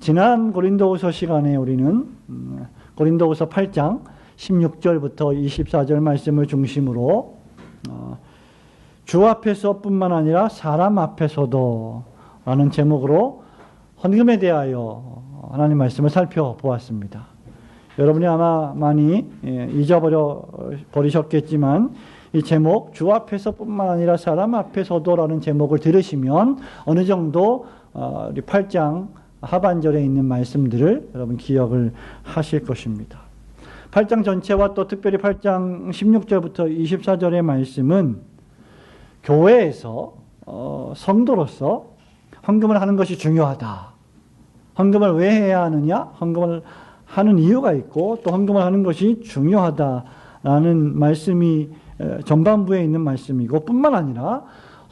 지난 고린도후서 시간에 우리는 고린도후서 8장 16절부터 24절 말씀을 중심으로 주 앞에서뿐만 아니라 사람 앞에서도 라는 제목으로 헌금에 대하여 하나님 말씀을 살펴보았습니다. 여러분이 아마 많이 잊어버려 버리셨겠지만 이 제목 주 앞에서뿐만 아니라 사람 앞에서도 라는 제목을 들으시면 어느 정도 우리 8장 하반절에 있는 말씀들을 여러분 기억을 하실 것입니다. 8장 전체와 또 특별히 8장 16절부터 24절의 말씀은 교회에서 성도로서 헌금을 하는 것이 중요하다. 헌금을 왜 해야 하느냐? 헌금을 하는 이유가 있고 또 헌금을 하는 것이 중요하다라는 말씀이 전반부에 있는 말씀이고 뿐만 아니라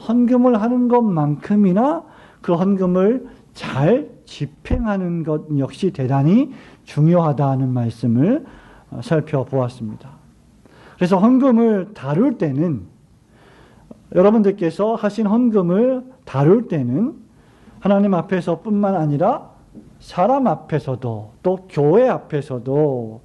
헌금을 하는 것만큼이나 그 헌금을 잘 집행하는 것 역시 대단히 중요하다는 말씀을 살펴보았습니다. 그래서 헌금을 다룰 때는 여러분들께서 하신 헌금을 다룰 때는 하나님 앞에서 뿐만 아니라 사람 앞에서도 또 교회 앞에서도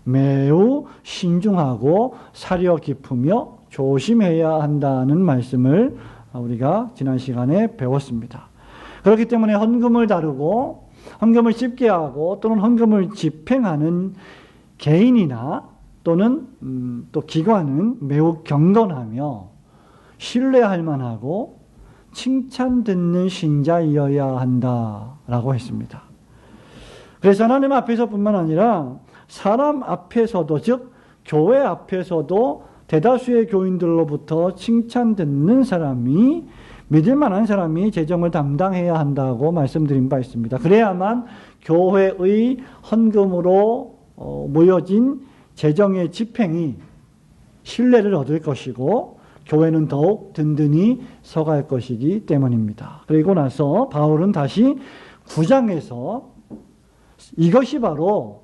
매우 신중하고 사려 깊으며 조심해야 한다는 말씀을 우리가 지난 시간에 배웠습니다. 그렇기 때문에 헌금을 다루고 헌금을 집계하고 또는 헌금을 집행하는 개인이나 또는 또 기관은 매우 경건하며 신뢰할 만하고 칭찬 듣는 신자이어야 한다라고 했습니다. 그래서 하나님 앞에서뿐만 아니라 사람 앞에서도, 즉 교회 앞에서도 대다수의 교인들로부터 칭찬 듣는 사람이, 믿을 만한 사람이 재정을 담당해야 한다고 말씀드린 바 있습니다. 그래야만 교회의 헌금으로 모여진 재정의 집행이 신뢰를 얻을 것이고 교회는 더욱 든든히 서갈 것이기 때문입니다. 그리고 나서 바울은 다시 9장에서 이것이 바로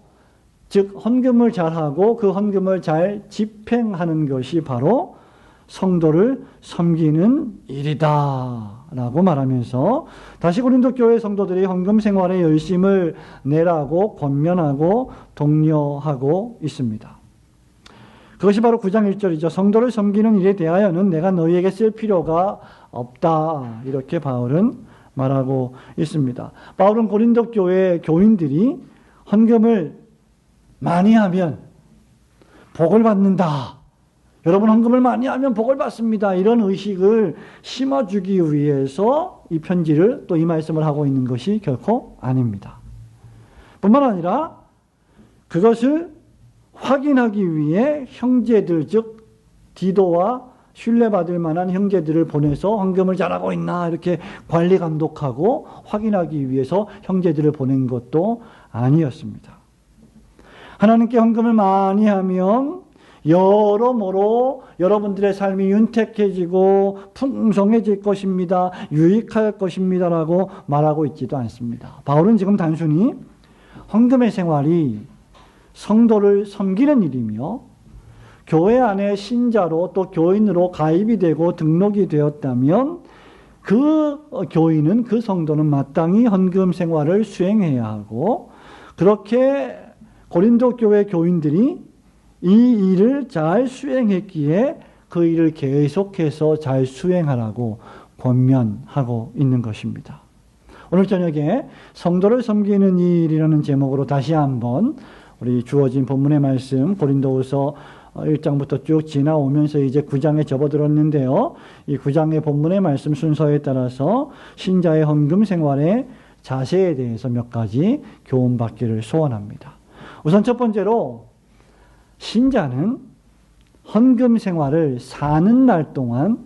즉 헌금을 잘하고 그 헌금을 잘 집행하는 것이 바로 성도를 섬기는 일이다 라고 말하면서 다시 고린도 교회 성도들이 헌금 생활에 열심을 내라고 권면하고 독려하고 있습니다. 그것이 바로 9장 1절이죠. 성도를 섬기는 일에 대하여는 내가 너희에게 쓸 필요가 없다. 이렇게 바울은 말하고 있습니다. 바울은 고린도 교회 교인들이 헌금을 많이 하면 복을 받는다. 여러분 헌금을 많이 하면 복을 받습니다. 이런 의식을 심어주기 위해서 이 편지를 또 이 말씀을 하고 있는 것이 결코 아닙니다. 뿐만 아니라 그것을 확인하기 위해 형제들, 즉 디도와 신뢰받을 만한 형제들을 보내서 헌금을 잘하고 있나 이렇게 관리 감독하고 확인하기 위해서 형제들을 보낸 것도 아니었습니다. 하나님께 헌금을 많이 하면 여러모로 여러분들의 삶이 윤택해지고 풍성해질 것입니다. 유익할 것입니다라고 말하고 있지도 않습니다. 바울은 지금 단순히 헌금의 생활이 성도를 섬기는 일이며 교회 안에 신자로 또 교인으로 가입이 되고 등록이 되었다면 그 교인은, 그 성도는 마땅히 헌금 생활을 수행해야 하고 그렇게 고린도 교회 교인들이 이 일을 잘 수행했기에 그 일을 계속해서 잘 수행하라고 권면하고 있는 것입니다. 오늘 저녁에 성도를 섬기는 일이라는 제목으로 다시 한번 우리 주어진 본문의 말씀 고린도후서 1장부터 쭉 지나오면서 이제 9장에 접어들었는데요. 이 9장의 본문의 말씀 순서에 따라서 신자의 헌금 생활의 자세에 대해서 몇 가지 교훈받기를 소원합니다. 우선 첫 번째로 신자는 헌금 생활을 사는 날 동안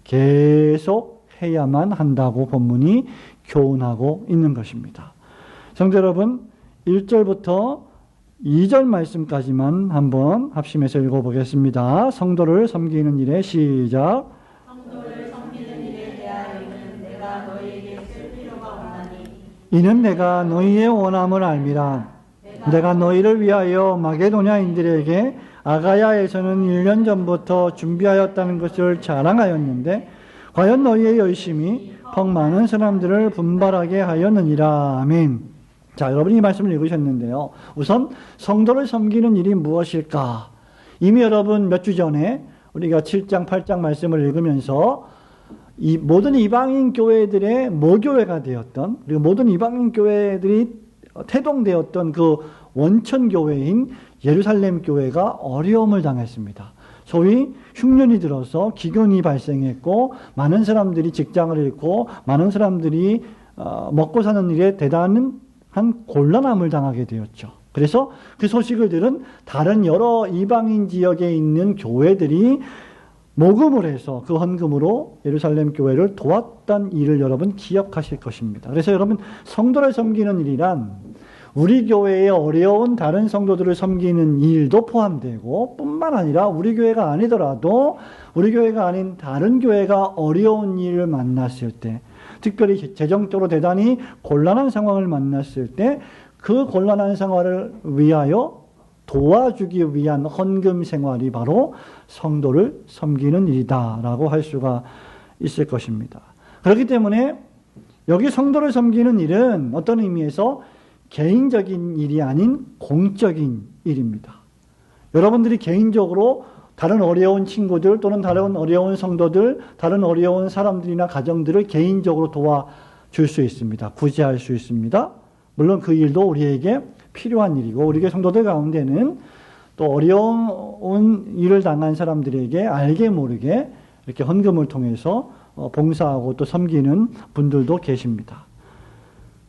계속 해야만 한다고 본문이 교훈하고 있는 것입니다. 성도 여러분, 1절부터 2절 말씀까지만 한번 합심해서 읽어보겠습니다. 성도를 섬기는 일에 시작. 성도를 섬기는 일에 대하여는 내가 너희에게 쓸 필요가 없나니 이는 내가 너희의 원함을 알미라. 내가 너희를 위하여 마게도냐인들에게 아가야에서는 1년 전부터 준비하였다는 것을 자랑하였는데 과연 너희의 열심이 퍽 많은 사람들을 분발하게 하였느니라. 아멘. 자, 여러분이 이 말씀을 읽으셨는데요. 우선 성도를 섬기는 일이 무엇일까? 이미 여러분 몇 주 전에 우리가 7장, 8장 말씀을 읽으면서 이 모든 이방인 교회들의 모교회가 되었던, 그리고 모든 이방인 교회들이 태동되었던 그 원천 교회인 예루살렘 교회가 어려움을 당했습니다. 소위 흉년이 들어서 기근이 발생했고, 많은 사람들이 직장을 잃고, 많은 사람들이 먹고 사는 일에 대단한 곤란함을 당하게 되었죠. 그래서 그 소식을 들은 다른 여러 이방인 지역에 있는 교회들이 모금을 해서 그 헌금으로 예루살렘 교회를 도왔던 일을 여러분 기억하실 것입니다. 그래서 여러분, 성도를 섬기는 일이란 우리 교회의 어려운 다른 성도들을 섬기는 일도 포함되고, 뿐만 아니라 우리 교회가 아니더라도 우리 교회가 아닌 다른 교회가 어려운 일을 만났을 때, 특별히 재정적으로 대단히 곤란한 상황을 만났을 때 그 곤란한 상황을 위하여 도와주기 위한 헌금 생활이 바로 성도를 섬기는 일이다라고 할 수가 있을 것입니다. 그렇기 때문에 여기 성도를 섬기는 일은 어떤 의미에서 개인적인 일이 아닌 공적인 일입니다. 여러분들이 개인적으로 다른 어려운 친구들 또는 다른 어려운 성도들, 다른 어려운 사람들이나 가정들을 개인적으로 도와줄 수 있습니다. 구제할 수 있습니다. 물론 그 일도 우리에게 필요한 일이고, 우리 성도들 가운데는 또 어려운 일을 당한 사람들에게 알게 모르게 이렇게 헌금을 통해서 봉사하고 또 섬기는 분들도 계십니다.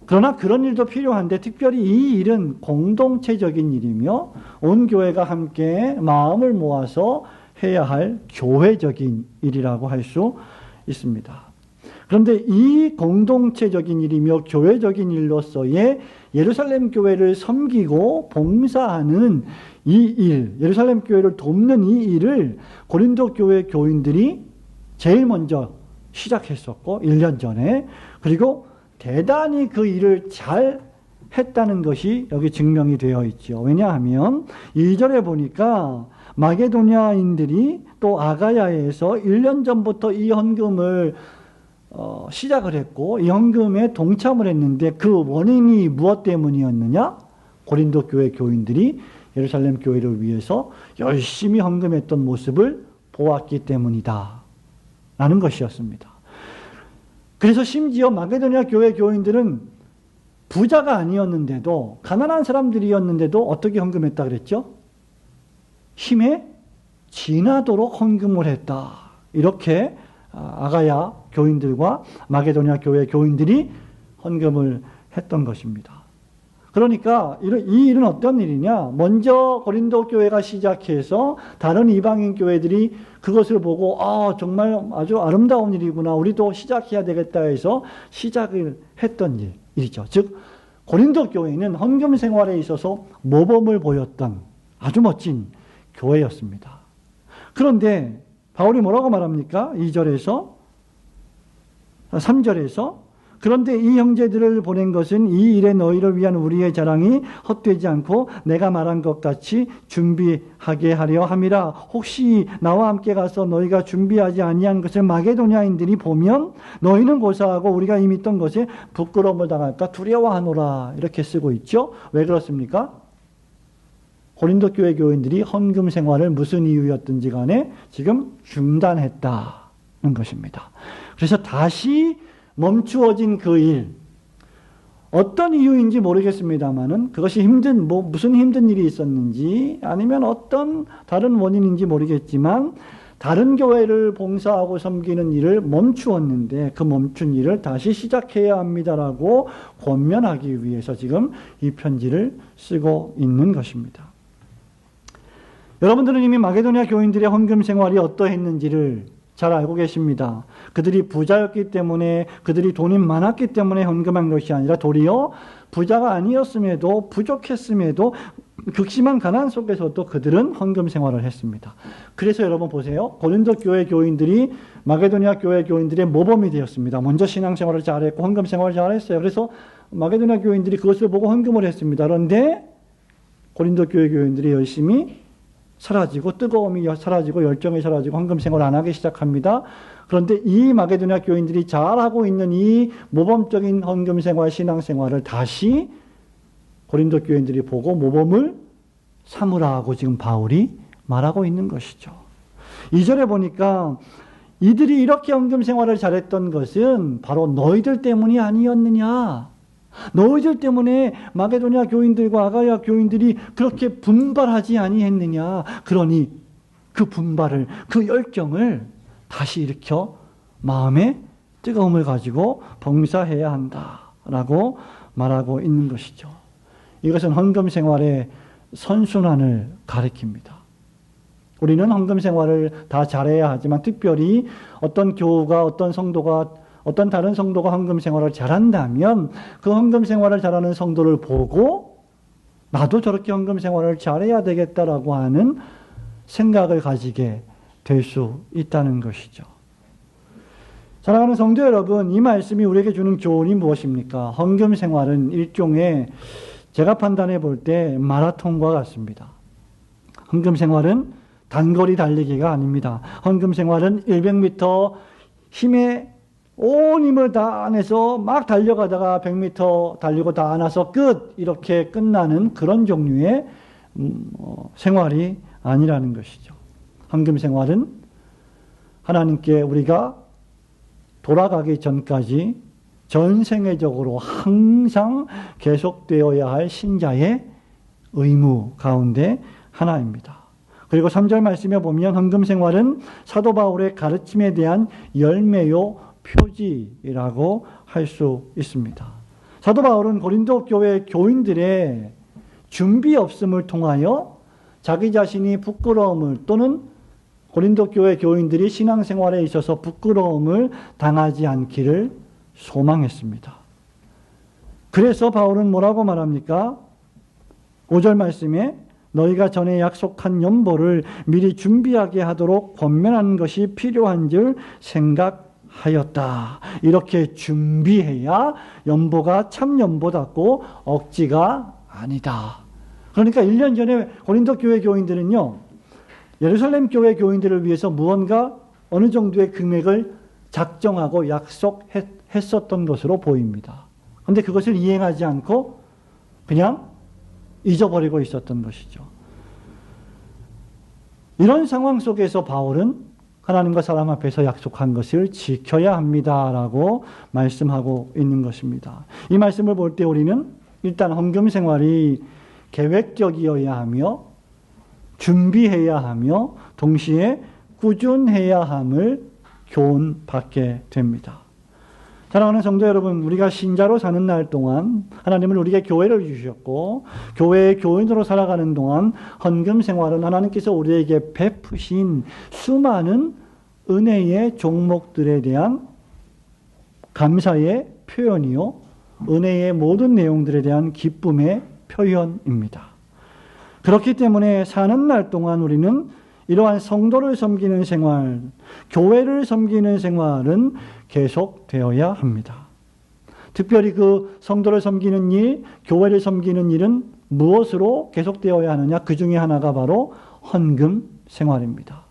그러나 그런 일도 필요한데, 특별히 이 일은 공동체적인 일이며 온 교회가 함께 마음을 모아서 해야 할 교회적인 일이라고 할 수 있습니다. 그런데 이 공동체적인 일이며 교회적인 일로서의 예루살렘 교회를 섬기고 봉사하는 이 일, 예루살렘 교회를 돕는 이 일을 고린도 교회 교인들이 제일 먼저 시작했었고, 1년 전에, 그리고 대단히 그 일을 잘 했다는 것이 여기 증명이 되어 있죠. 왜냐하면 2절에 보니까 마게도냐인들이 또 아가야에서 1년 전부터 이 헌금을 시작을 했고, 이 헌금에 동참을 했는데 그 원인이 무엇 때문이었느냐? 고린도 교회 교인들이 예루살렘 교회를 위해서 열심히 헌금했던 모습을 보았기 때문이다 라는 것이었습니다. 그래서 심지어 마게도냐 교회 교인들은 부자가 아니었는데도, 가난한 사람들이었는데도 어떻게 헌금했다 그랬죠? 힘에 지나도록 헌금을 했다. 이렇게 아가야 교인들과 마게도냐 교회 교인들이 헌금을 했던 것입니다. 그러니까 이 일은 어떤 일이냐? 먼저 고린도 교회가 시작해서 다른 이방인 교회들이 그것을 보고 정말 아주 아름다운 일이구나, 우리도 시작해야 되겠다 해서 시작을 했던 일이죠. 즉 고린도 교회는 헌금 생활에 있어서 모범을 보였던 아주 멋진 교회였습니다. 그런데 바울이 뭐라고 말합니까? 2절에서 3절에서 그런데 이 형제들을 보낸 것은 이 일에 너희를 위한 우리의 자랑이 헛되지 않고 내가 말한 것 같이 준비하게 하려 함이라. 혹시 나와 함께 가서 너희가 준비하지 아니한 것을 마게도냐인들이 보면 너희는 고사하고 우리가 이미 있던 것에 부끄러움을 당할까 두려워하노라. 이렇게 쓰고 있죠. 왜 그렇습니까? 고린도 교회 교인들이 헌금 생활을 무슨 이유였든지 간에 지금 중단했다는 것입니다. 그래서 다시 멈추어진 그 일, 어떤 이유인지 모르겠습니다만은 그것이 무슨 힘든 일이 있었는지 아니면 어떤 다른 원인인지 모르겠지만 다른 교회를 봉사하고 섬기는 일을 멈추었는데 그 멈춘 일을 다시 시작해야 합니다라고 권면하기 위해서 지금 이 편지를 쓰고 있는 것입니다. 여러분들은 이미 마게도냐 교인들의 헌금 생활이 어떠했는지를 잘 알고 계십니다. 그들이 부자였기 때문에, 그들이 돈이 많았기 때문에 헌금한 것이 아니라 도리어 부자가 아니었음에도, 부족했음에도 극심한 가난 속에서도 그들은 헌금 생활을 했습니다. 그래서 여러분 보세요. 고린도 교회 교인들이 마게도냐 교회 교인들의 모범이 되었습니다. 먼저 신앙생활을 잘했고 헌금 생활을 잘했어요. 그래서 마게도냐 교인들이 그것을 보고 헌금을 했습니다. 그런데 고린도 교회 교인들이 열심히 사라지고, 뜨거움이 사라지고, 열정이 사라지고 헌금 생활을 안 하기 시작합니다. 그런데 이 마게도냐 교인들이 잘하고 있는 이 모범적인 헌금 생활, 신앙 생활을 다시 고린도 교인들이 보고 모범을 삼으라고 지금 바울이 말하고 있는 것이죠. 2절에 보니까 이들이 이렇게 헌금 생활을 잘했던 것은 바로 너희들 때문이 아니었느냐. 너희들 때문에 마게도냐 교인들과 아가야 교인들이 그렇게 분발하지 아니했느냐. 그러니 그 분발을, 그 열정을 다시 일으켜 마음에 뜨거움을 가지고 봉사해야 한다라고 말하고 있는 것이죠. 이것은 헌금 생활의 선순환을 가리킵니다. 우리는 헌금 생활을 다 잘해야 하지만 특별히 어떤 교우가, 어떤 성도가, 어떤 다른 성도가 헌금 생활을 잘한다면 그 헌금 생활을 잘하는 성도를 보고 나도 저렇게 헌금 생활을 잘해야 되겠다라고 하는 생각을 가지게 될 수 있다는 것이죠. 사랑하는 성도 여러분, 이 말씀이 우리에게 주는 교훈이 무엇입니까? 헌금 생활은 일종의 제가 판단해 볼 때 마라톤과 같습니다. 헌금 생활은 단거리 달리기가 아닙니다. 헌금 생활은 100m 힘에 온 힘을 다해서 막 달려가다가 100m 달리고 다 안 와서 끝! 이렇게 끝나는 그런 종류의 생활이 아니라는 것이죠. 헌금 생활은 하나님께 우리가 돌아가기 전까지 전생애적으로 항상 계속되어야 할 신자의 의무 가운데 하나입니다. 그리고 3절 말씀에 보면 헌금 생활은 사도 바울의 가르침에 대한 열매요 표지라고 할 수 있습니다. 사도 바울은 고린도 교회 교인들의 준비 없음을 통하여 자기 자신이 부끄러움을 또는 고린도 교회 교인들이 신앙생활에 있어서 부끄러움을 당하지 않기를 소망했습니다. 그래서 바울은 뭐라고 말합니까? 5절 말씀에 너희가 전에 약속한 연보를 미리 준비하게 하도록 권면하는 것이 필요한 줄 생각하였다. 이렇게 준비해야 연보가 참 연보답고 억지가 아니다. 그러니까 1년 전에 고린도 교회 교인들은요, 예루살렘 교회 교인들을 위해서 무언가 어느 정도의 금액을 작정하고 약속했었던 것으로 보입니다. 그런데 그것을 이행하지 않고 그냥 잊어버리고 있었던 것이죠. 이런 상황 속에서 바울은 하나님과 사람 앞에서 약속한 것을 지켜야 합니다라고 말씀하고 있는 것입니다. 이 말씀을 볼 때 우리는 일단 헌금 생활이 계획적이어야 하며 준비해야 하며 동시에 꾸준해야 함을 교훈받게 됩니다. 사랑하는 성도 여러분, 우리가 신자로 사는 날 동안 하나님은 우리에게 교회를 주셨고 교회의 교인으로 살아가는 동안 헌금 생활은 하나님께서 우리에게 베푸신 수많은 은혜의 종목들에 대한 감사의 표현이요, 은혜의 모든 내용들에 대한 기쁨의 표현입니다. 그렇기 때문에 사는 날 동안 우리는 이러한 성도를 섬기는 생활, 교회를 섬기는 생활은 계속되어야 합니다. 특별히 그 성도를 섬기는 일, 교회를 섬기는 일은 무엇으로 계속되어야 하느냐? 그 중에 하나가 바로 헌금 생활입니다.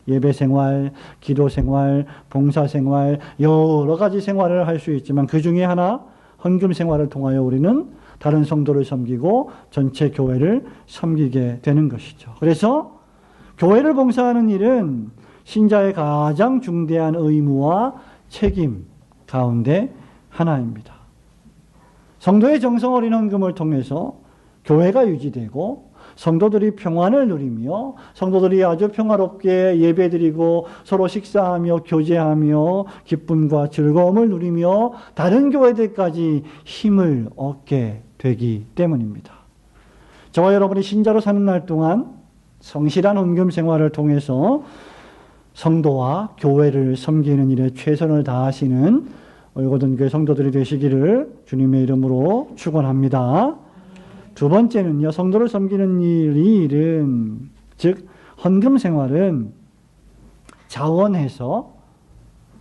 예배 생활, 기도 생활, 봉사 생활, 여러 가지 생활을 할 수 있지만 그 중에 하나 헌금 생활을 통하여 우리는 다른 성도를 섬기고 전체 교회를 섬기게 되는 것이죠. 그래서 교회를 봉사하는 일은 신자의 가장 중대한 의무와 책임 가운데 하나입니다. 성도의 정성 어린 헌금을 통해서 교회가 유지되고 성도들이 평안을 누리며 성도들이 아주 평화롭게 예배드리고 서로 식사하며 교제하며 기쁨과 즐거움을 누리며 다른 교회들까지 힘을 얻게 되기 때문입니다. 저와 여러분이 신자로 사는 날 동안 성실한 헌금 생활을 통해서 성도와 교회를 섬기는 일에 최선을 다하시는 올고든교회 성도들이 되시기를 주님의 이름으로 축원합니다. 두 번째는요, 성도를 섬기는 일은 즉 헌금 생활은 자원해서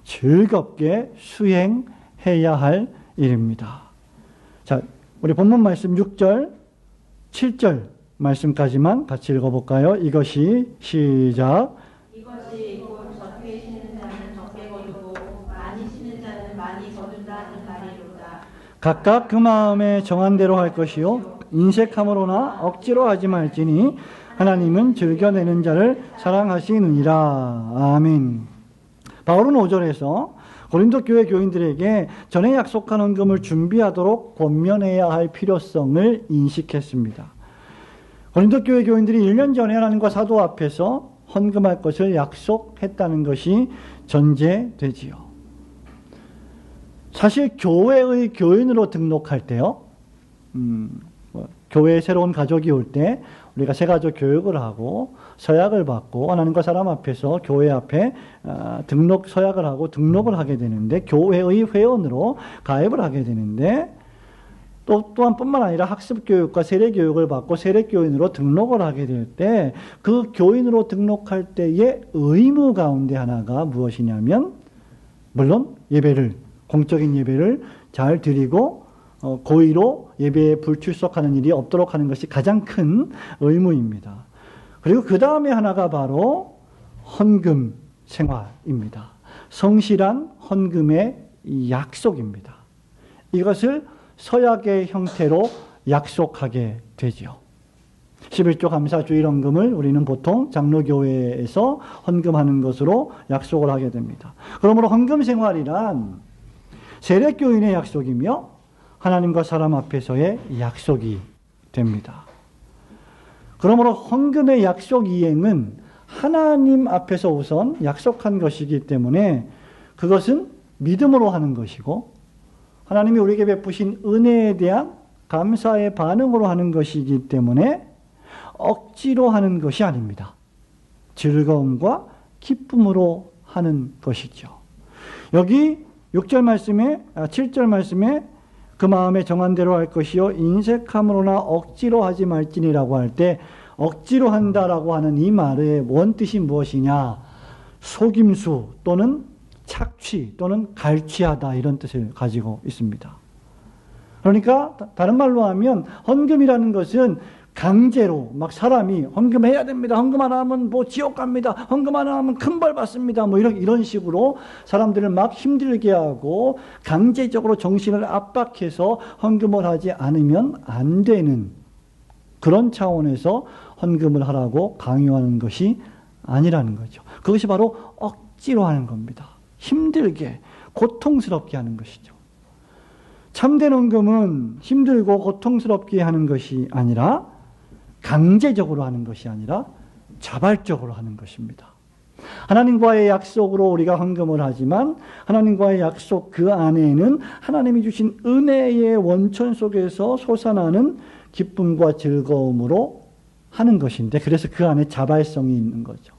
즐겁게 수행해야 할 일입니다. 자, 우리 본문 말씀 6절, 7절 말씀까지만 같이 읽어볼까요? 이것이 시작. 이것이 곧 적게 쉬는 자는 적게 거두고 많이 쉬는 자는 많이 거둔다 하는 말이로다. 각각 그 마음에 정한 대로 할 것이요 인색함으로나 억지로 하지 말지니 하나님은 즐겨내는 자를 사랑하시느니라. 아멘. 바울은 5절에서 고린도 교회 교인들에게 전에 약속한 헌금을 준비하도록 권면해야 할 필요성을 인식했습니다. 고린도 교회 교인들이 1년 전에 하나님과 사도 앞에서 헌금할 것을 약속했다는 것이 전제되지요. 사실 교회의 교인으로 등록할 때요, 교회에 새로운 가족이 올 때 우리가 새가족 교육을 하고 서약을 받고 하나님과 사람 앞에서 교회 앞에 등록 서약을 하고 등록을 하게 되는데, 교회의 회원으로 가입을 하게 되는데, 또한 뿐만 아니라 학습교육과 세례교육을 받고 세례교인으로 등록을 하게 될 때 그 교인으로 등록할 때의 의무 가운데 하나가 무엇이냐면, 물론 예배를, 공적인 예배를 잘 드리고 고의로 예배에 불출석하는 일이 없도록 하는 것이 가장 큰 의무입니다. 그리고 그 다음에 하나가 바로 헌금 생활입니다. 성실한 헌금의 약속입니다. 이것을 서약의 형태로 약속하게 되지요. 11조 감사주일 헌금을 우리는 보통 장로교회에서 헌금하는 것으로 약속을 하게 됩니다. 그러므로 헌금 생활이란 세례교인의 약속이며 하나님과 사람 앞에서의 약속이 됩니다. 그러므로 헌금의 약속 이행은 하나님 앞에서 우선 약속한 것이기 때문에 그것은 믿음으로 하는 것이고, 하나님이 우리에게 베푸신 은혜에 대한 감사의 반응으로 하는 것이기 때문에 억지로 하는 것이 아닙니다. 즐거움과 기쁨으로 하는 것이죠. 여기 6절 말씀에, 7절 말씀에 그 마음에 정한 대로 할 것이요 인색함으로나 억지로 하지 말지니라고 할 때, 억지로 한다라고 하는 이 말의 원뜻이 무엇이냐? 속임수 또는 착취 또는 갈취하다, 이런 뜻을 가지고 있습니다. 그러니까 다른 말로 하면 헌금이라는 것은 강제로 막 사람이 헌금해야 됩니다, 헌금 안 하면 뭐 지옥 갑니다, 헌금 안 하면 큰 벌 받습니다, 뭐 이런 식으로 사람들을 막 힘들게 하고 강제적으로 정신을 압박해서 헌금을 하지 않으면 안 되는 그런 차원에서 헌금을 하라고 강요하는 것이 아니라는 거죠. 그것이 바로 억지로 하는 겁니다. 힘들게, 고통스럽게 하는 것이죠. 참된 헌금은 힘들고 고통스럽게 하는 것이 아니라, 강제적으로 하는 것이 아니라 자발적으로 하는 것입니다. 하나님과의 약속으로 우리가 헌금을 하지만 하나님과의 약속 그 안에는 하나님이 주신 은혜의 원천 속에서 솟아나는 기쁨과 즐거움으로 하는 것인데, 그래서 그 안에 자발성이 있는 거죠.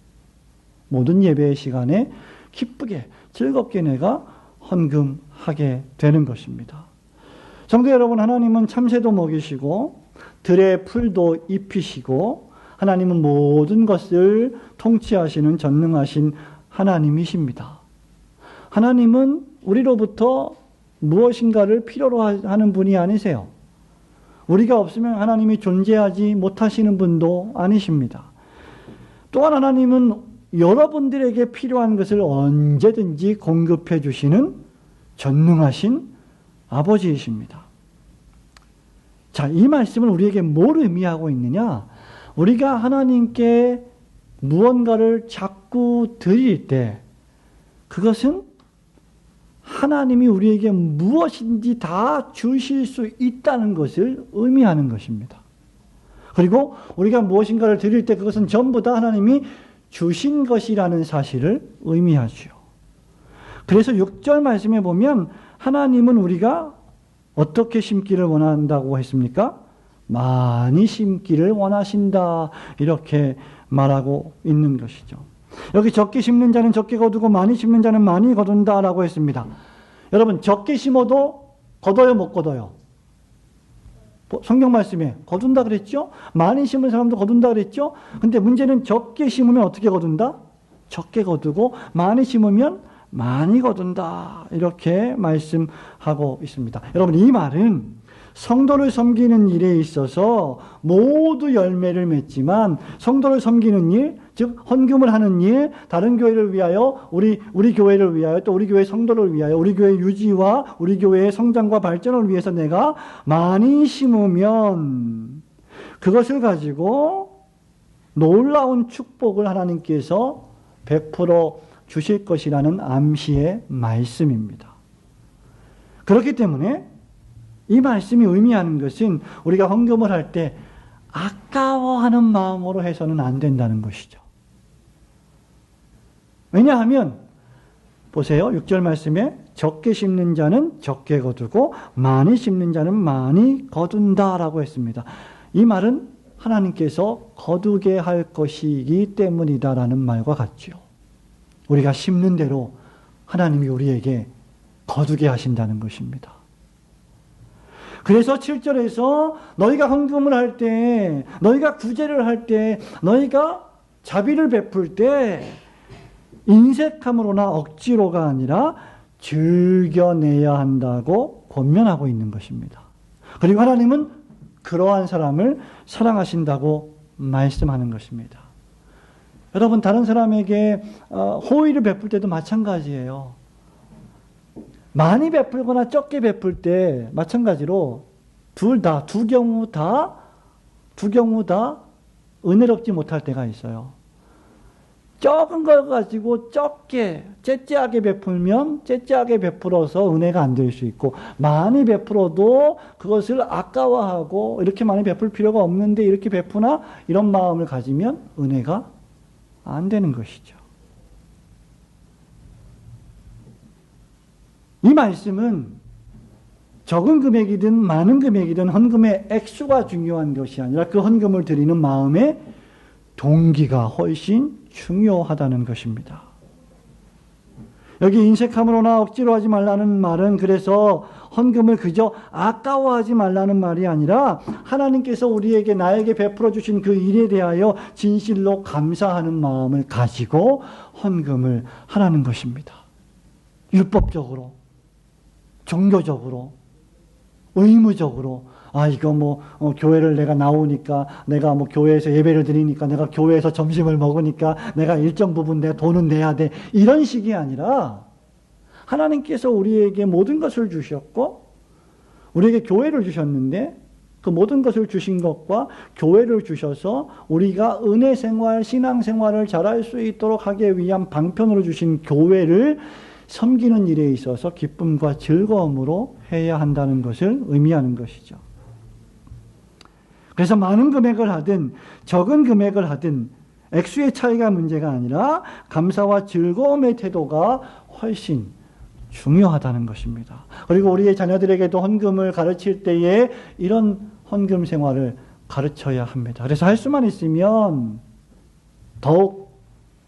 모든 예배의 시간에 기쁘게 즐겁게 내가 헌금하게 되는 것입니다. 성도 여러분, 하나님은 참새도 먹이시고 들의 풀도 입히시고 하나님은 모든 것을 통치하시는 전능하신 하나님이십니다. 하나님은 우리로부터 무엇인가를 필요로 하는 분이 아니세요. 우리가 없으면 하나님이 존재하지 못하시는 분도 아니십니다. 또한 하나님은 여러분들에게 필요한 것을 언제든지 공급해 주시는 전능하신 아버지이십니다. 자, 이 말씀은 우리에게 뭘 의미하고 있느냐? 우리가 하나님께 무언가를 자꾸 드릴 때 그것은 하나님이 우리에게 무엇인지 다 주실 수 있다는 것을 의미하는 것입니다. 그리고 우리가 무엇인가를 드릴 때 그것은 전부 다 하나님이 주신 것이라는 사실을 의미하죠. 그래서 6절 말씀에 보면 하나님은 우리가 어떻게 심기를 원한다고 했습니까? 많이 심기를 원하신다, 이렇게 말하고 있는 것이죠. 여기 적게 심는 자는 적게 거두고 많이 심는 자는 많이 거둔다라고 했습니다. 여러분, 적게 심어도 거둬요, 못 거둬요? 성경 말씀에 거둔다 그랬죠? 많이 심은 사람도 거둔다 그랬죠? 근데 문제는 적게 심으면 어떻게 거둔다? 적게 거두고 많이 심으면 많이 거둔다, 이렇게 말씀하고 있습니다. 여러분, 이 말은 성도를 섬기는 일에 있어서 모두 열매를 맺지만 성도를 섬기는 일, 즉 헌금을 하는 일, 다른 교회를 위하여, 우리 교회를 위하여, 또 우리 교회 성도를 위하여, 우리 교회 유지와 우리 교회의 성장과 발전을 위해서 내가 많이 심으면 그것을 가지고 놀라운 축복을 하나님께서 베풀어 주실 것이라는 암시의 말씀입니다. 그렇기 때문에 이 말씀이 의미하는 것은 우리가 헌금을 할 때 아까워하는 마음으로 해서는 안 된다는 것이죠. 왜냐하면 보세요. 6절 말씀에 적게 심는 자는 적게 거두고 많이 심는 자는 많이 거둔다라고 했습니다. 이 말은 하나님께서 거두게 할 것이기 때문이다라는 말과 같죠. 우리가 심는 대로 하나님이 우리에게 거두게 하신다는 것입니다. 그래서 7절에서 너희가 헌금을 할 때, 너희가 구제를 할 때, 너희가 자비를 베풀 때 인색함으로나 억지로가 아니라 즐겨내야 한다고 권면하고 있는 것입니다. 그리고 하나님은 그러한 사람을 사랑하신다고 말씀하는 것입니다. 여러분, 다른 사람에게 호의를 베풀 때도 마찬가지예요. 많이 베풀거나 적게 베풀 때 마찬가지로 두 경우 다 은혜롭지 못할 때가 있어요. 적은 걸 가지고 적게, 째째하게 베풀어서 은혜가 안 될 수 있고, 많이 베풀어도 그것을 아까워하고 이렇게 많이 베풀 필요가 없는데 이렇게 베푸나 이런 마음을 가지면 은혜가 안 되는 것이죠. 이 말씀은 적은 금액이든 많은 금액이든 헌금의 액수가 중요한 것이 아니라 그 헌금을 드리는 마음의 동기가 훨씬 중요하다는 것입니다. 여기 인색함으로나 억지로 하지 말라는 말은 그래서 헌금을 그저 아까워하지 말라는 말이 아니라 하나님께서 우리에게 나에게 베풀어 주신 그 일에 대하여 진실로 감사하는 마음을 가지고 헌금을 하라는 것입니다. 율법적으로, 종교적으로, 의무적으로, 이거 교회를 내가 나오니까, 내가 교회에서 예배를 드리니까, 내가 교회에서 점심을 먹으니까, 내가 일정 부분 내 돈은 내야 돼. 이런 식이 아니라, 하나님께서 우리에게 모든 것을 주셨고, 우리에게 교회를 주셨는데, 그 모든 것을 주신 것과 교회를 주셔서 우리가 은혜 생활, 신앙 생활을 잘할 수 있도록 하기 위한 방편으로 주신 교회를 섬기는 일에 있어서 기쁨과 즐거움으로 해야 한다는 것을 의미하는 것이죠. 그래서 많은 금액을 하든 적은 금액을 하든 액수의 차이가 문제가 아니라 감사와 즐거움의 태도가 훨씬 중요하다는 것입니다. 그리고 우리의 자녀들에게도 헌금을 가르칠 때에 이런 헌금 생활을 가르쳐야 합니다. 그래서 할 수만 있으면 더욱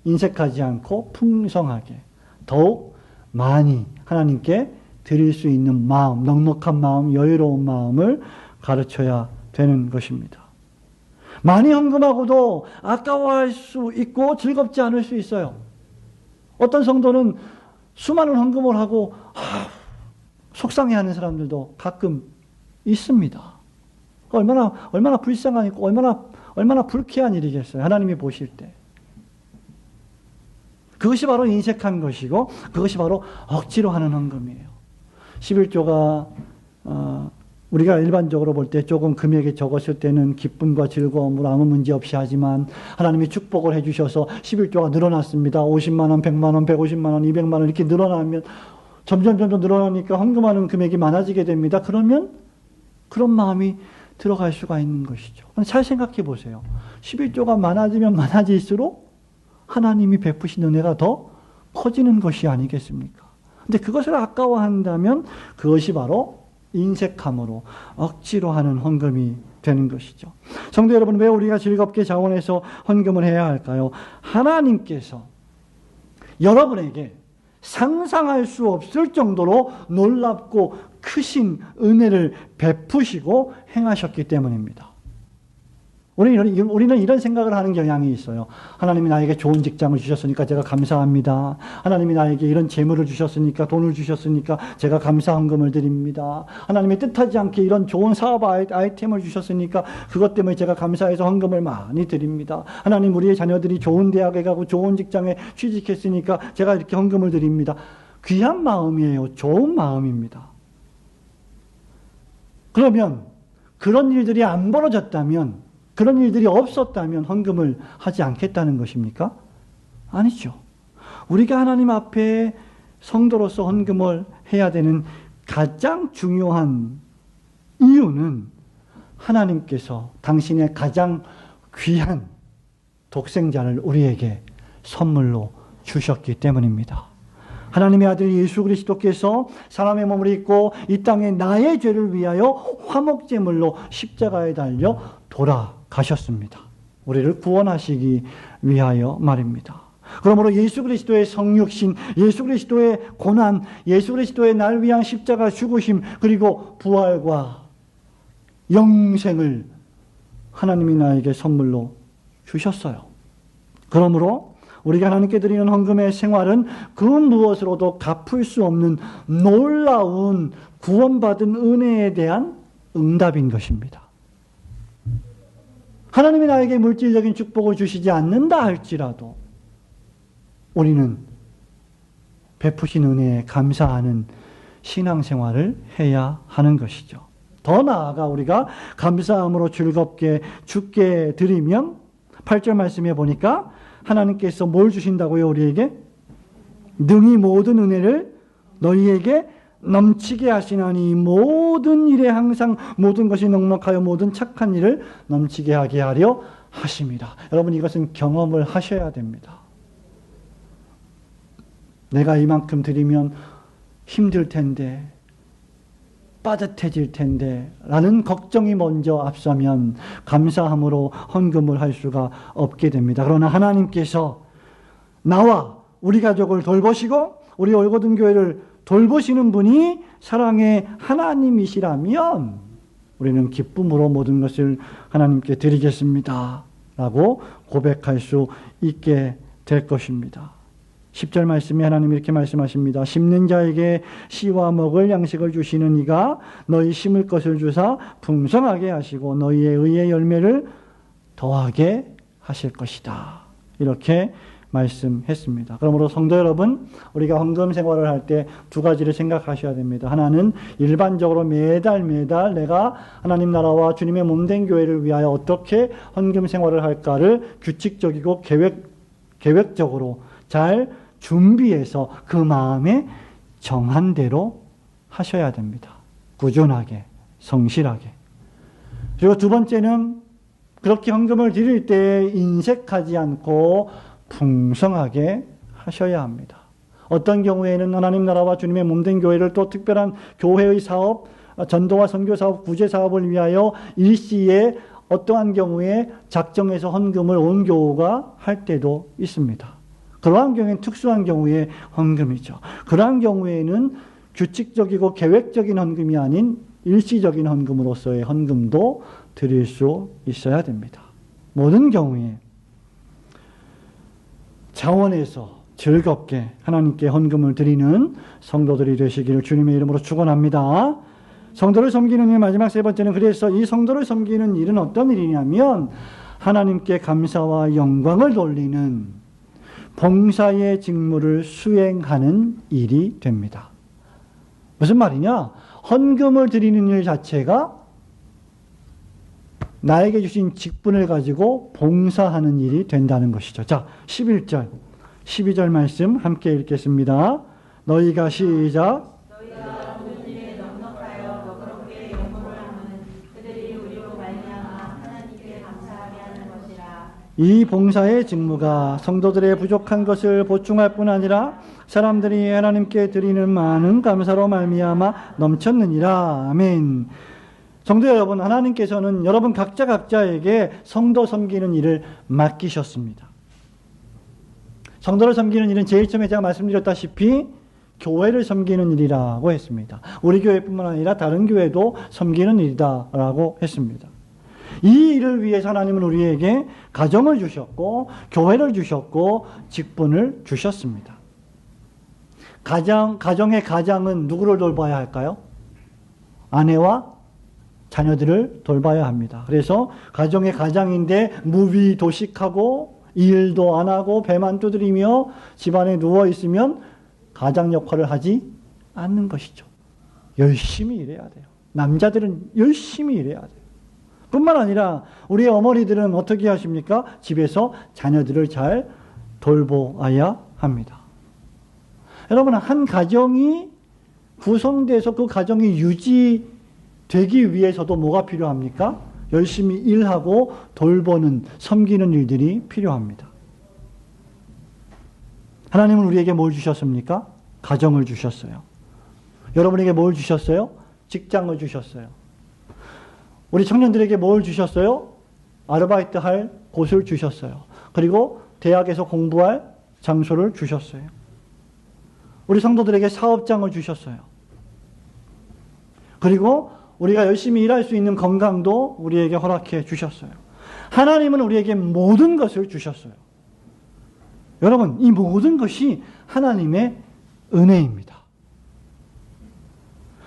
인색하지 않고 풍성하게, 더욱 많이 하나님께 드릴 수 있는 마음, 넉넉한 마음, 여유로운 마음을 가르쳐야 되는 것입니다. 많이 헌금하고도 아까워할 수 있고 즐겁지 않을 수 있어요. 어떤 성도는 수많은 헌금을 하고 속상해하는 사람들도 가끔 있습니다. 얼마나 불쌍하고 얼마나 불쾌한 일이겠어요. 하나님이 보실 때. 그것이 바로 인색한 것이고 그것이 바로 억지로 하는 헌금이에요. 11조가 우리가 일반적으로 볼 때 조금 금액이 적었을 때는 기쁨과 즐거움으로 아무 문제 없이 하지만 하나님이 축복을 해주셔서 11조가 늘어났습니다. 50만 원, 100만 원, 150만 원, 200만 원 이렇게 늘어나면 점점 늘어나니까 헌금하는 금액이 많아지게 됩니다. 그러면 그런 마음이 들어갈 수가 있는 것이죠. 잘 생각해 보세요. 11조가 많아지면 많아질수록 하나님이 베푸신 은혜가 더 커지는 것이 아니겠습니까? 근데 그것을 아까워한다면 그것이 바로 인색함으로 억지로 하는 헌금이 되는 것이죠. 성도 여러분, 왜 우리가 즐겁게 자원해서 헌금을 해야 할까요? 하나님께서 여러분에게 상상할 수 없을 정도로 놀랍고 크신 은혜를 베푸시고 행하셨기 때문입니다. 우리는 이런 생각을 하는 경향이 있어요. 하나님이 나에게 좋은 직장을 주셨으니까 제가 감사합니다. 하나님이 나에게 이런 재물을 주셨으니까, 돈을 주셨으니까 제가 감사 헌금을 드립니다. 하나님이 뜻하지 않게 이런 좋은 사업 아이템을 주셨으니까 그것 때문에 제가 감사해서 헌금을 많이 드립니다. 하나님, 우리의 자녀들이 좋은 대학에 가고 좋은 직장에 취직했으니까 제가 이렇게 헌금을 드립니다. 귀한 마음이에요. 좋은 마음입니다. 그러면 그런 일들이 안 벌어졌다면, 그런 일들이 없었다면 헌금을 하지 않겠다는 것입니까? 아니죠. 우리가 하나님 앞에 성도로서 헌금을 해야 되는 가장 중요한 이유는 하나님께서 당신의 가장 귀한 독생자를 우리에게 선물로 주셨기 때문입니다. 하나님의 아들 예수 그리스도께서 사람의 몸을 입고 이 땅에 나의 죄를 위하여 화목제물로 십자가에 달려 돌아가셨습니다. 우리를 구원하시기 위하여 말입니다. 그러므로 예수 그리스도의 성육신, 예수 그리스도의 고난, 예수 그리스도의 날 위한 십자가 죽으심, 그리고 부활과 영생을 하나님이 나에게 선물로 주셨어요. 그러므로 우리가 하나님께 드리는 헌금의 생활은 그 무엇으로도 갚을 수 없는 놀라운 구원받은 은혜에 대한 응답인 것입니다. 하나님이 나에게 물질적인 축복을 주시지 않는다 할지라도 우리는 베푸신 은혜에 감사하는 신앙생활을 해야 하는 것이죠. 더 나아가 우리가 감사함으로 즐겁게 주께 드리면 8절 말씀에 보니까 하나님께서 뭘 주신다고요? 우리에게? 능히 모든 은혜를 너희에게 넘치게 하시나니 모든 일에 항상 모든 것이 넉넉하여 모든 착한 일을 넘치게 하게 하려 하십니다. 여러분, 이것은 경험을 하셔야 됩니다. 내가 이만큼 드리면 힘들 텐데, 빠듯해질 텐데 라는 걱정이 먼저 앞서면 감사함으로 헌금을 할 수가 없게 됩니다. 그러나 하나님께서 나와 우리 가족을 돌보시고 우리 올고든 교회를 돌보시는 분이 사랑의 하나님이시라면 우리는 기쁨으로 모든 것을 하나님께 드리겠습니다 라고 고백할 수 있게 될 것입니다. 10절 말씀에 하나님이 이렇게 말씀하십니다. 심는 자에게 씨와 먹을 양식을 주시는 이가 너희 심을 것을 주사 풍성하게 하시고 너희의 의의 열매를 더하게 하실 것이다. 이렇게 말씀했습니다. 그러므로 성도 여러분, 우리가 헌금 생활을 할 때 두 가지를 생각하셔야 됩니다. 하나는 일반적으로 매달 내가 하나님 나라와 주님의 몸된 교회를 위하여 어떻게 헌금 생활을 할까를 규칙적이고 계획적으로 잘 준비해서 그 마음에 정한 대로 하셔야 됩니다. 꾸준하게, 성실하게. 그리고 두 번째는 그렇게 헌금을 드릴 때 인색하지 않고 풍성하게 하셔야 합니다. 어떤 경우에는 하나님 나라와 주님의 몸된 교회를 또 특별한 교회의 사업, 전도와 선교 사업, 구제 사업을 위하여 일시에 어떠한 경우에 작정해서 헌금을 온 교우가 할 때도 있습니다. 그러한 경우에는 특수한 경우에 헌금이죠. 그러한 경우에는 규칙적이고 계획적인 헌금이 아닌 일시적인 헌금으로서의 헌금도 드릴 수 있어야 됩니다. 모든 경우에 자원해서 즐겁게 하나님께 헌금을 드리는 성도들이 되시기를 주님의 이름으로 축원합니다. 성도를 섬기는 일, 마지막 세 번째는, 그래서 이 성도를 섬기는 일은 어떤 일이냐면 하나님께 감사와 영광을 돌리는 봉사의 직무를 수행하는 일이 됩니다. 무슨 말이냐? 헌금을 드리는 일 자체가 나에게 주신 직분을 가지고 봉사하는 일이 된다는 것이죠. 자, 11절, 12절 말씀 함께 읽겠습니다. 너희가 시작. 너희가 모든 일에 넉넉하여 너그럽게 연구를 하는 그들이 우리로 말미암아 하나님께 감사하게 하는 것이라. 이 봉사의 직무가 성도들의 부족한 것을 보충할 뿐 아니라 사람들이 하나님께 드리는 많은 감사로 말미암아 넘쳤느니라. 아멘. 성도 여러분, 하나님께서는 여러분 각자에게 성도 섬기는 일을 맡기셨습니다. 성도를 섬기는 일은 제일 처음에 제가 말씀드렸다시피 교회를 섬기는 일이라고 했습니다. 우리 교회뿐만 아니라 다른 교회도 섬기는 일이다라고 했습니다. 이 일을 위해서 하나님은 우리에게 가정을 주셨고 교회를 주셨고 직분을 주셨습니다. 가정의 가장은 누구를 돌봐야 할까요? 아내와 자녀들을 돌봐야 합니다. 그래서 가정의 가장인데 무비도식하고 일도 안 하고 배만 두드리며 집안에 누워 있으면 가장 역할을 하지 않는 것이죠. 열심히 일해야 돼요. 남자들은 열심히 일해야 돼요. 뿐만 아니라 우리 어머니들은 어떻게 하십니까? 집에서 자녀들을 잘 돌보아야 합니다. 여러분, 한 가정이 구성돼서 그 가정이 유지되기 위해서도 뭐가 필요합니까? 열심히 일하고 돌보는, 섬기는 일들이 필요합니다. 하나님은 우리에게 뭘 주셨습니까? 가정을 주셨어요. 여러분에게 뭘 주셨어요? 직장을 주셨어요. 우리 청년들에게 뭘 주셨어요? 아르바이트 할 곳을 주셨어요. 그리고 대학에서 공부할 장소를 주셨어요. 우리 성도들에게 사업장을 주셨어요. 그리고 우리가 열심히 일할 수 있는 건강도 우리에게 허락해 주셨어요. 하나님은 우리에게 모든 것을 주셨어요. 여러분, 이 모든 것이 하나님의 은혜입니다.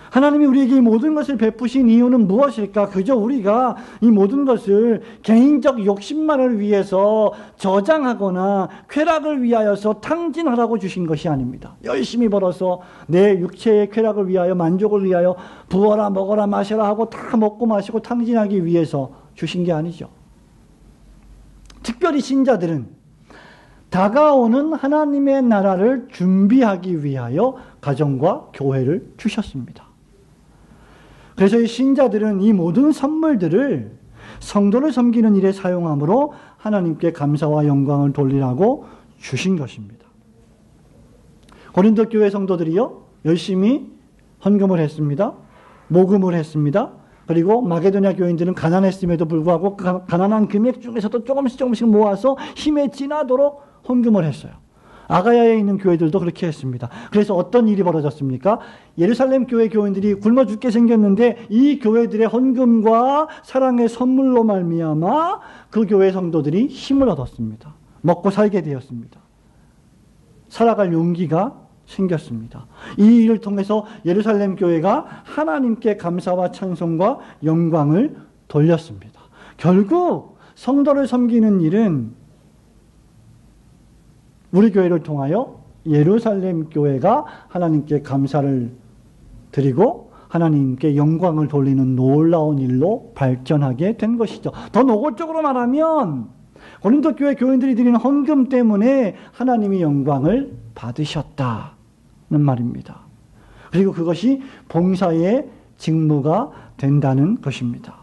하나님이 우리에게 이 모든 것을 베푸신 이유는 무엇일까? 그저 우리가 이 모든 것을 개인적 욕심만을 위해서 저장하거나 쾌락을 위하여서 탕진하라고 주신 것이 아닙니다. 열심히 벌어서 내 육체의 쾌락을 위하여, 만족을 위하여 부어라 먹어라 마셔라 하고 다 먹고 마시고 탕진하기 위해서 주신 게 아니죠. 특별히 신자들은 다가오는 하나님의 나라를 준비하기 위하여 가정과 교회를 주셨습니다. 그래서 이 신자들은 이 모든 선물들을 성도를 섬기는 일에 사용함으로 하나님께 감사와 영광을 돌리라고 주신 것입니다. 고린도 교회 성도들이요, 열심히 헌금을 했습니다. 모금을 했습니다. 그리고 마게도냐 교인들은 가난했음에도 불구하고 가난한 금액 중에서도 조금씩 모아서 힘에 지나도록 헌금을 했어요. 아가야에 있는 교회들도 그렇게 했습니다. 그래서 어떤 일이 벌어졌습니까? 예루살렘 교회 교인들이 굶어 죽게 생겼는데 이 교회들의 헌금과 사랑의 선물로 말미암아 그 교회 성도들이 힘을 얻었습니다. 먹고 살게 되었습니다. 살아갈 용기가 생겼습니다. 이 일을 통해서 예루살렘 교회가 하나님께 감사와 찬송과 영광을 돌렸습니다. 결국 성도를 섬기는 일은 우리 교회를 통하여 예루살렘 교회가 하나님께 감사를 드리고 하나님께 영광을 돌리는 놀라운 일로 발전하게 된 것이죠. 더 노골적으로 말하면 고린도 교회 교인들이 드리는 헌금 때문에 하나님이 영광을 받으셨다는 말입니다. 그리고 그것이 봉사의 직무가 된다는 것입니다.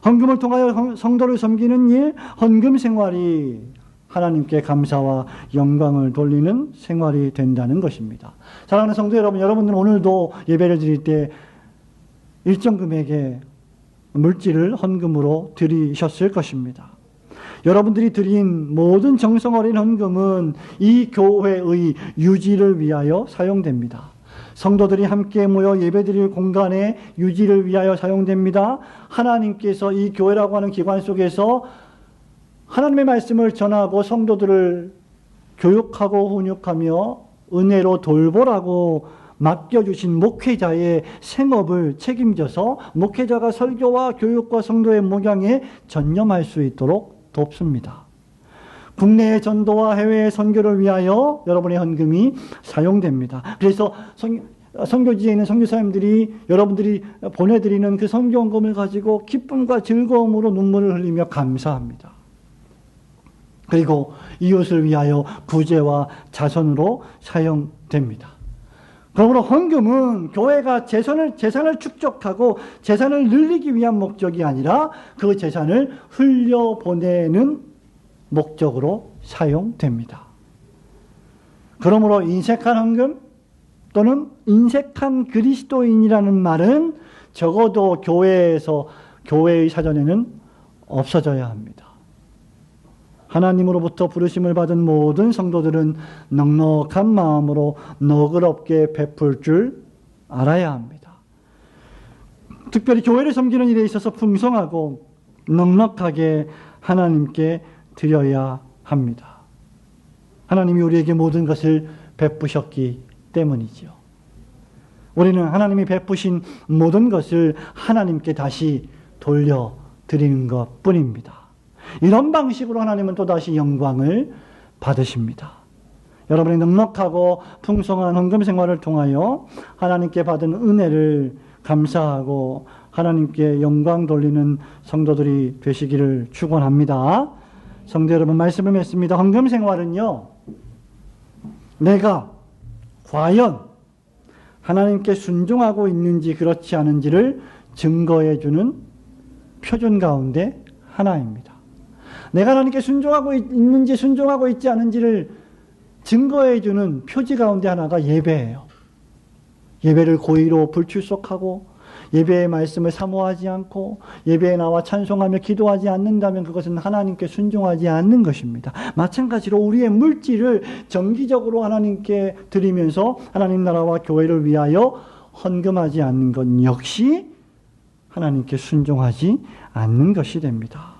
헌금을 통하여 성도를 섬기는 일, 헌금 생활이 하나님께 감사와 영광을 돌리는 생활이 된다는 것입니다. 사랑하는 성도 여러분, 여러분들은 오늘도 예배를 드릴 때 일정 금액의 물질을 헌금으로 드리셨을 것입니다. 여러분들이 드린 모든 정성 어린 헌금은 이 교회의 유지를 위하여 사용됩니다. 성도들이 함께 모여 예배드릴 공간의 유지를 위하여 사용됩니다. 하나님께서 이 교회라고 하는 기관 속에서 하나님의 말씀을 전하고 성도들을 교육하고 훈육하며 은혜로 돌보라고 맡겨주신 목회자의 생업을 책임져서 목회자가 설교와 교육과 성도의 목양에 전념할 수 있도록 돕습니다. 국내의 전도와 해외의 선교를 위하여 여러분의 헌금이 사용됩니다. 그래서 선교지에 있는 선교사님들이 여러분들이 보내드리는 그 선교헌금을 가지고 기쁨과 즐거움으로 눈물을 흘리며 감사합니다. 그리고 이웃을 위하여 구제와 자선으로 사용됩니다. 그러므로 헌금은 교회가 재산을 축적하고 재산을 늘리기 위한 목적이 아니라 그 재산을 흘려보내는 목적으로 사용됩니다. 그러므로 인색한 헌금 또는 인색한 그리스도인이라는 말은 적어도 교회의 사전에는 없어져야 합니다. 하나님으로부터 부르심을 받은 모든 성도들은 넉넉한 마음으로 너그럽게 베풀 줄 알아야 합니다. 특별히 교회를 섬기는 일에 있어서 풍성하고 넉넉하게 하나님께 드려야 합니다. 하나님이 우리에게 모든 것을 베푸셨기 때문이죠. 우리는 하나님이 베푸신 모든 것을 하나님께 다시 돌려드리는 것 뿐입니다. 이런 방식으로 하나님은 또다시 영광을 받으십니다. 여러분의 넉넉하고 풍성한 헌금 생활을 통하여 하나님께 받은 은혜를 감사하고 하나님께 영광 돌리는 성도들이 되시기를 축원합니다. 성도 여러분, 말씀을 맺습니다. 헌금 생활은요, 내가 과연 하나님께 순종하고 있는지 그렇지 않은지를 증거해 주는 표준 가운데 하나입니다. 내가 하나님께 순종하고 있는지 순종하고 있지 않은지를 증거해 주는 표지 가운데 하나가 예배예요. 예배를 고의로 불출석하고 예배의 말씀을 사모하지 않고 예배에 나와 찬송하며 기도하지 않는다면 그것은 하나님께 순종하지 않는 것입니다. 마찬가지로 우리의 물질을 정기적으로 하나님께 드리면서 하나님 나라와 교회를 위하여 헌금하지 않는 것 역시 하나님께 순종하지 않는 것이 됩니다.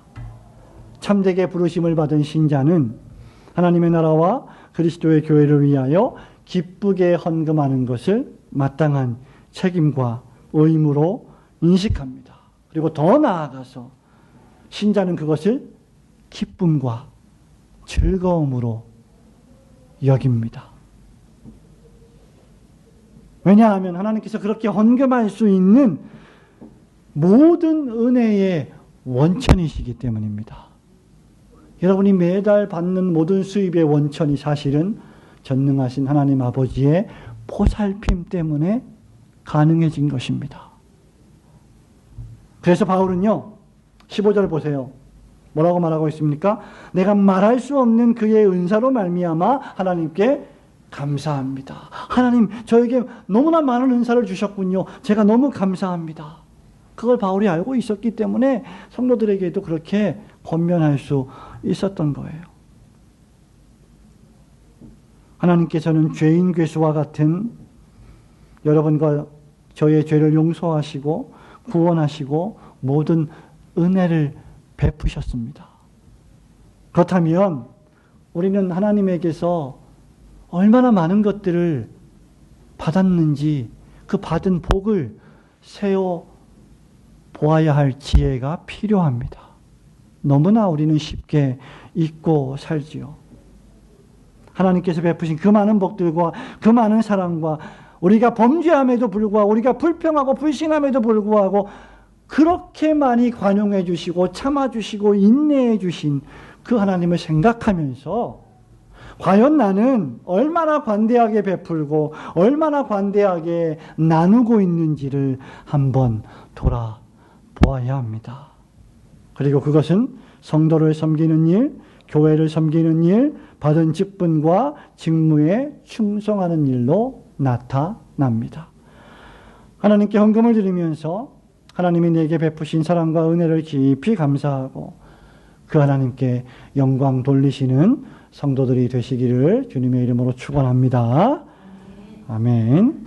참되게 부르심을 받은 신자는 하나님의 나라와 그리스도의 교회를 위하여 기쁘게 헌금하는 것을 마땅한 책임과 의무로 인식합니다. 그리고 더 나아가서 신자는 그것을 기쁨과 즐거움으로 여깁니다. 왜냐하면 하나님께서 그렇게 헌금할 수 있는 모든 은혜의 원천이시기 때문입니다. 여러분이 매달 받는 모든 수입의 원천이 사실은 전능하신 하나님 아버지의 보살핌 때문에 가능해진 것입니다. 그래서 바울은요, 15절 보세요. 뭐라고 말하고 있습니까? 내가 말할 수 없는 그의 은사로 말미암아 하나님께 감사합니다. 하나님, 저에게 너무나 많은 은사를 주셨군요. 제가 너무 감사합니다. 그걸 바울이 알고 있었기 때문에 성도들에게도 그렇게 권면할 수 있었던 거예요. 하나님께서는 죄인 괴수와 같은 여러분과 저의 죄를 용서하시고 구원하시고 모든 은혜를 베푸셨습니다. 그렇다면 우리는 하나님에게서 얼마나 많은 것들을 받았는지 그 받은 복을 세어 보아야 할 지혜가 필요합니다. 너무나 우리는 쉽게 잊고 살지요. 하나님께서 베푸신 그 많은 복들과 그 많은 사랑과 우리가 범죄함에도 불구하고 우리가 불평하고 불신함에도 불구하고 그렇게 많이 관용해 주시고 참아 주시고 인내해 주신 그 하나님을 생각하면서 과연 나는 얼마나 관대하게 베풀고 얼마나 관대하게 나누고 있는지를 한번 돌아보아야 합니다. 그리고 그것은 성도를 섬기는 일, 교회를 섬기는 일, 받은 직분과 직무에 충성하는 일로 나타납니다. 하나님께 헌금을 드리면서 하나님이 내게 베푸신 사랑과 은혜를 깊이 감사하고 그 하나님께 영광 돌리시는 성도들이 되시기를 주님의 이름으로 축원합니다. 아멘.